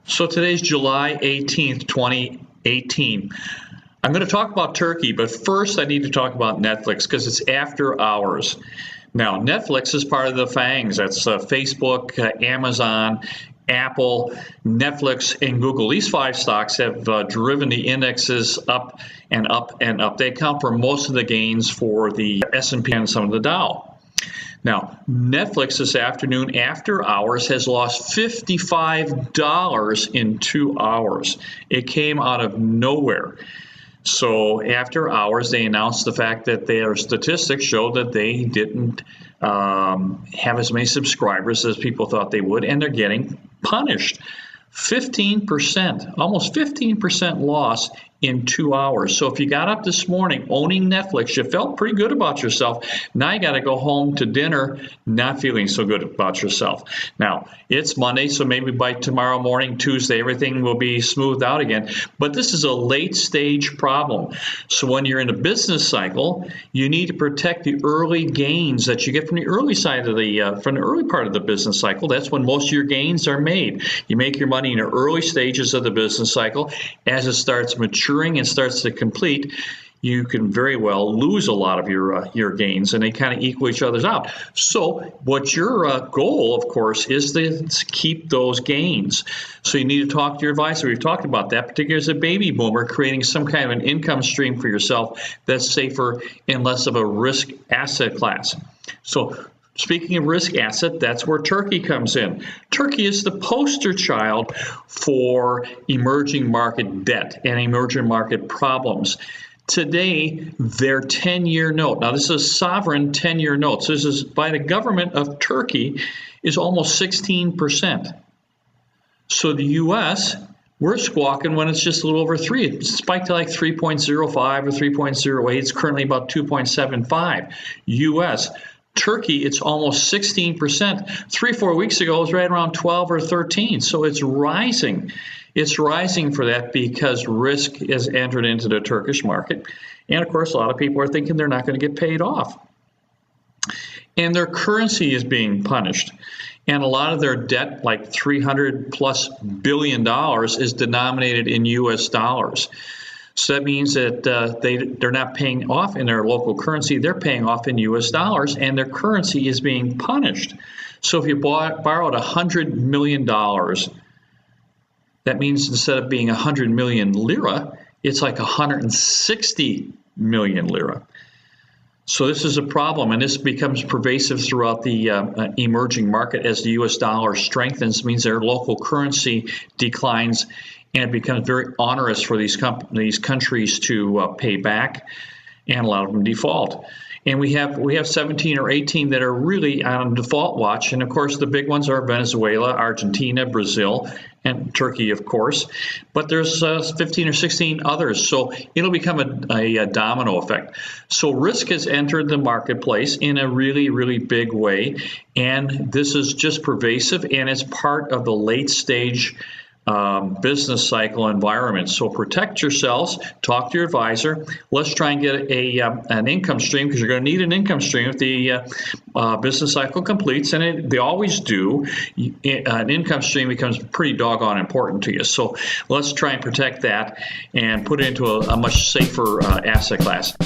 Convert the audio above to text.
So today's July 18th, 2018. I'm going to talk about Turkey, but first I need to talk about Netflix because it's after hours. Now, Netflix is part of the FANGs. That's Facebook, Amazon, Apple, Netflix, and Google. These five stocks have driven the indexes up and up and up. They account for most of the gains for the S&P and some of the Dow. Now, Netflix this afternoon, after hours, has lost $55 in 2 hours. It came out of nowhere. So after hours, they announced the fact that their statistics showed that they didn't have as many subscribers as people thought they would, and they're getting punished. 15%, almost 15% loss in 2 hours. So if you got up this morning owning Netflix, you felt pretty good about yourself. Now you got to go home to dinner not feeling so good about yourself. Now, it's Monday, so maybe by tomorrow morning, Tuesday, everything will be smoothed out again. But this is a late stage problem. So when you're in a business cycle, you need to protect the early gains that you get from the early side of the from the early part of the business cycle. That's when most of your gains are made. You make your money in the early stages of the business cycle. As it starts maturing and starts to complete, you can very well lose a lot of your gains, and they kind of equal each other's out. So what your goal, of course, is to keep those gains. So you need to talk to your advisor. We've talked about that, particularly as a baby boomer, creating some kind of an income stream for yourself that's safer and less of a risk asset class. So speaking of risk asset, that's where Turkey comes in. Turkey is the poster child for emerging market debt and emerging market problems. Today, their 10-year note, now this is a sovereign 10-year note, so this is by the government of Turkey, is almost 16%. So the U.S., we're squawking when it's just a little over 3. It spiked to like 3.05 or 3.08. It's currently about 2.75. U.S., Turkey, it's almost 16%. 3-4 weeks ago, it was right around 12 or 13. So it's rising. It's rising for that because risk has entered into the Turkish market. And of course, a lot of people are thinking they're not going to get paid off. And their currency is being punished. And a lot of their debt, like $300+ billion, is denominated in US dollars. So that means that they're not paying off in their local currency. They're paying off in US dollars, and their currency is being punished. So if you borrowed $100 million, that means instead of being 100 million lira, it's like 160 million lira. So this is a problem, and this becomes pervasive throughout the emerging market as the US dollar strengthens. It means their local currency declines, and it becomes very onerous for these countries to pay back, and a lot of them default. And we have 17 or 18 that are really on default watch. And of course, the big ones are Venezuela, Argentina, Brazil, and Turkey, of course. But there's 15 or 16 others. So it'll become a domino effect. So risk has entered the marketplace in a really, really big way. And this is just pervasive, and it's part of the late stage business cycle environment. So protect yourselves, talk to your advisor. Let's try and get an income stream, because you're going to need an income stream if the business cycle completes, and they always do. An income stream becomes pretty doggone important to you. So let's try and protect that and put it into a much safer asset class.